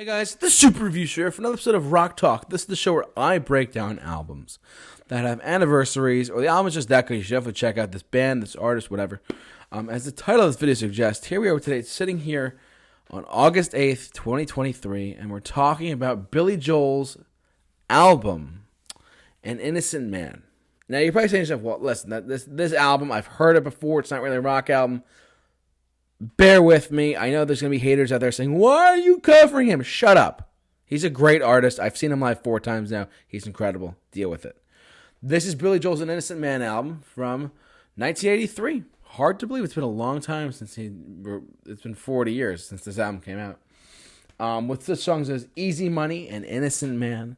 Hey guys, this is Super Review Share for another episode of Rock Talk. This is the show where I break down albums that have anniversaries, or the album is just that good. You should definitely check out this band, this artist, whatever. As the title of this video suggests, here we are today, sitting here on August 8th, 2023, and we're talking about Billy Joel's album, An Innocent Man. Now, you're probably saying to yourself, well, listen, this album, I've heard it before. It's not really a rock album. Bear with me. I know there's going to be haters out there saying, why are you covering him? Shut up. He's a great artist. I've seen him live 4 times now. He's incredible. Deal with it. This is Billy Joel's An Innocent Man album from 1983. Hard to believe. It's been a long time since it's been 40 years since this album came out. With the songs as Easy Money and Innocent Man,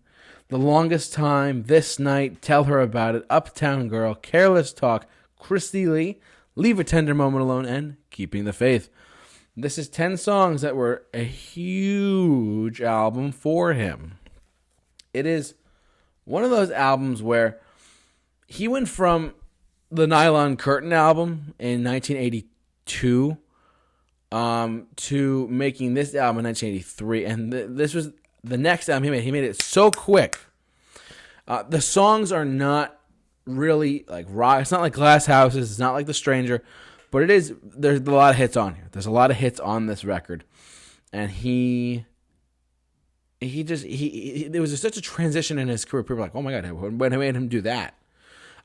The Longest Time, This Night, Tell Her About It, Uptown Girl, Careless Talk, Christy Lee, Leave a Tender Moment Alone, and Keeping the Faith. This is 10 songs that were a huge album for him. It is one of those albums where he went from the Nylon Curtain album in 1982 to making this album in 1983. And this was the next album he made. He made it so quick. The songs are not really like rock. It's not like Glass Houses. It's not like The Stranger, but it is. There's a lot of hits on here. There's a lot of hits on this record, and there was such a transition in his career. People were like, oh my god, what made him do that?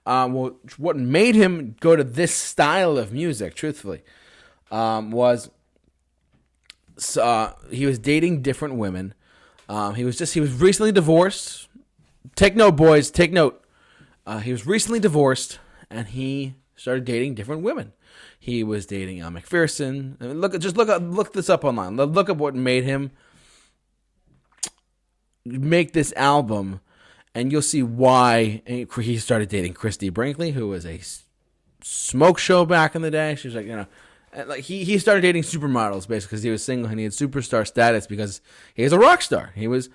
Well, what made him go to this style of music, truthfully, was he was dating different women. He was recently divorced. Take note, boys. Take note. He was recently divorced, and he started dating different women. He was dating McPherson. I mean, look this up online. Look at what made him make this album, and you'll see why he started dating Christy Brinkley, who was a smoke show back in the day. She was like, he started dating supermodels basically because he was single and he had superstar status because he was a rock star. He was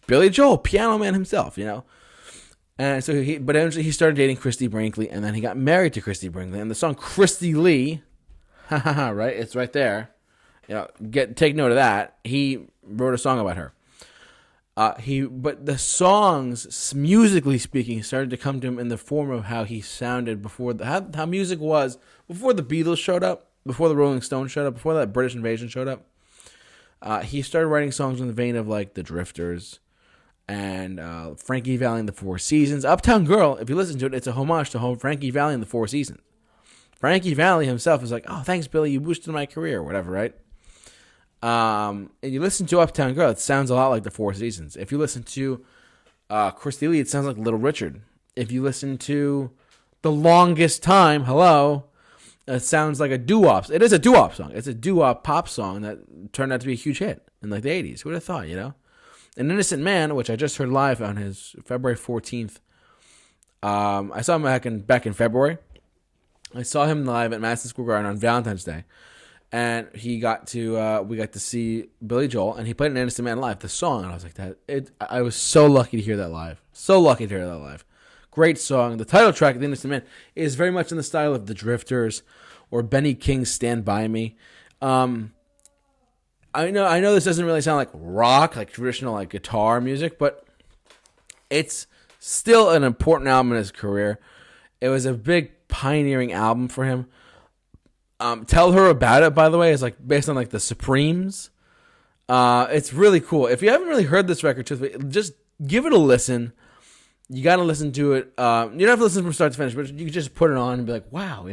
Billy Joel, piano man himself, And so but eventually he started dating Christy Brinkley, and then he got married to Christy Brinkley. And the song Christy Lee, right? It's right there. Take note of that. He wrote a song about her. But the songs, musically speaking, started to come to him in the form of how he sounded before how music was before the Beatles showed up, before the Rolling Stones showed up, before that British Invasion showed up. He started writing songs in the vein of like the Drifters and Frankie Valli and the Four Seasons. Uptown Girl, if you listen to it, it's a homage to Frankie Valli and the Four Seasons. Frankie Valli himself is like, oh, thanks, Billy, you boosted my career, or whatever, right? And you listen to Uptown Girl, it sounds a lot like the Four Seasons. If you listen to Christy Lee, it sounds like Little Richard. If you listen to The Longest Time, hello, it sounds like a doo-wop. It is a doo-wop song. It's a doo-wop pop song that turned out to be a huge hit in like the 80s. Who would have thought, An Innocent Man, which I just heard live on his February 14th. I saw him back in February. I saw him live at Madison Square Garden on Valentine's Day. And we got to see Billy Joel, and he played An Innocent Man live, the song, and I was like, I was so lucky to hear that live. So lucky to hear that live. Great song. The title track of The Innocent Man is very much in the style of The Drifters or Benny King's Stand By Me. I know this doesn't really sound like rock, like traditional like guitar music, but it's still an important album in his career. It was a big pioneering album for him. Tell Her About It, by the way, is like based on like the Supremes. It's really cool. If you haven't really heard this record, just give it a listen. You got to listen to it. You don't have to listen from start to finish, but you can just put it on and be like, wow,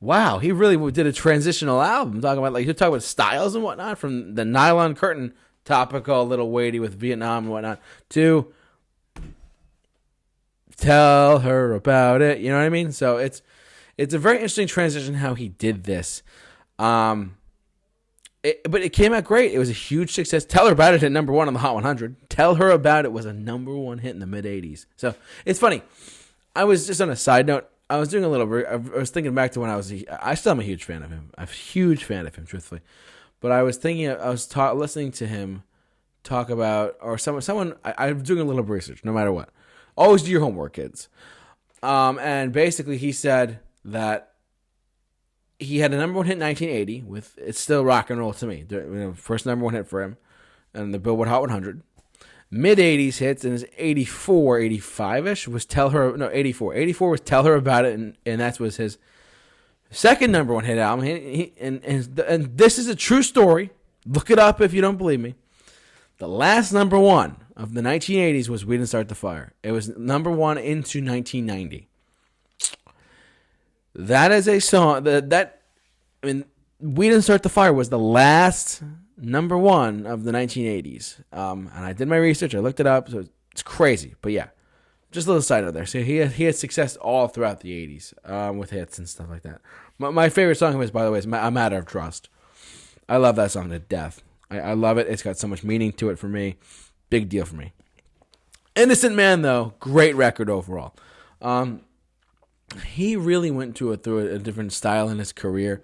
wow, he really did a transitional album. Talking about styles and whatnot, from the Nylon Curtain, topical, a little weighty with Vietnam and whatnot, to Tell Her About It. You know what I mean? So it's a very interesting transition how he did this. But it came out great. It was a huge success. Tell Her About It hit number 1 on the Hot 100. Tell Her About It was a number 1 hit in the mid 80s. So it's funny. I was just on a side note. I was doing I was thinking back to when I still am a huge fan of him. I'm a huge fan of him, truthfully. But I was listening to him talk about, or I'm doing a little research, no matter what. Always do your homework, kids. And basically he said that he had a number 1 hit in 1980 with It's Still Rock and Roll to Me. First number 1 hit for him. and the Billboard Hot 100. Mid 80s hits, and his 84, 85-ish was Tell Her, no, 84. 84 was Tell Her About It, and that was his second number one hit album. And this is a true story. Look it up if you don't believe me. The last number one of the 1980s was We Didn't Start the Fire. It was number one into 1990. That is a song We Didn't Start the Fire was the last number one of the 1980s. And I did my research. I looked it up. So it's crazy. But yeah, just a little side note there. So he had success all throughout the 80s with hits and stuff like that. My favorite song of his, by the way, is A Matter of Trust. I love that song to death. I love it. It's got so much meaning to it for me. Big deal for me. Innocent Man, though, great record overall. He really went through a different style in his career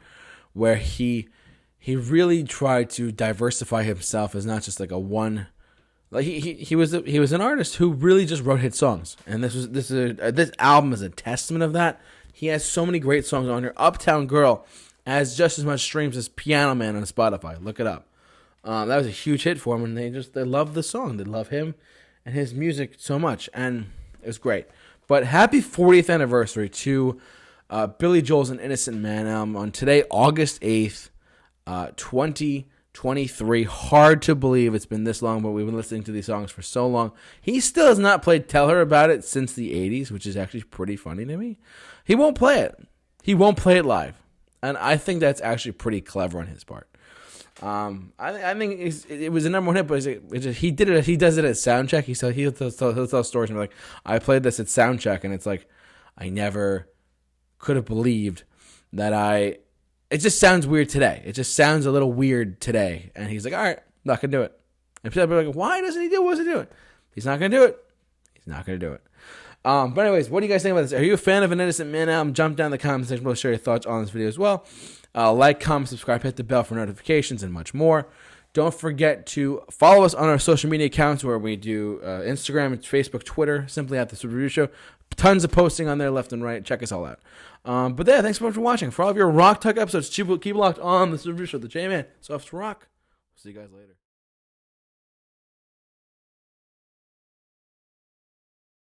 where he really tried to diversify himself as not just like a one. Like he was an artist who really just wrote hit songs, and this album is a testament of that. He has so many great songs on here. Uptown Girl has just as much streams as Piano Man on Spotify. Look it up. That was a huge hit for him, and they love the song. They love him and his music so much, and it was great. But happy 40th anniversary to Billy Joel's An Innocent Man album on today, August 8th, 2023. Hard to believe it's been this long, but we've been listening to these songs for so long. He still has not played Tell Her About It since the 80s, which is actually pretty funny to me. He won't play it. He won't play it live. And I think that's actually pretty clever on his part. I think it was a number one hit, but he did it. He does it at Soundcheck. He'll tell stories and be like, "I played this at Soundcheck," and it's like, I never could have believed that It just sounds weird today. It just sounds a little weird today. And he's like, "All right, I'm not gonna do it." And people are like, "Why doesn't he do it? What's he doing?" He's not gonna do it. He's not gonna do it. But anyways, what do you guys think about this? Are you a fan of An Innocent Man album? Jump down in the comment section below, share your thoughts on this video as well. Like, comment, subscribe, hit the bell for notifications, and much more. Don't forget to follow us on our social media accounts where we do Instagram, Facebook, Twitter, simply at The Super Review Show. Tons of posting on there left and right. Check us all out. But yeah, thanks so much for watching. For all of your Rock Talk episodes, keep locked on The Super Review Show, the J-Man. Soft Rock. See you guys later.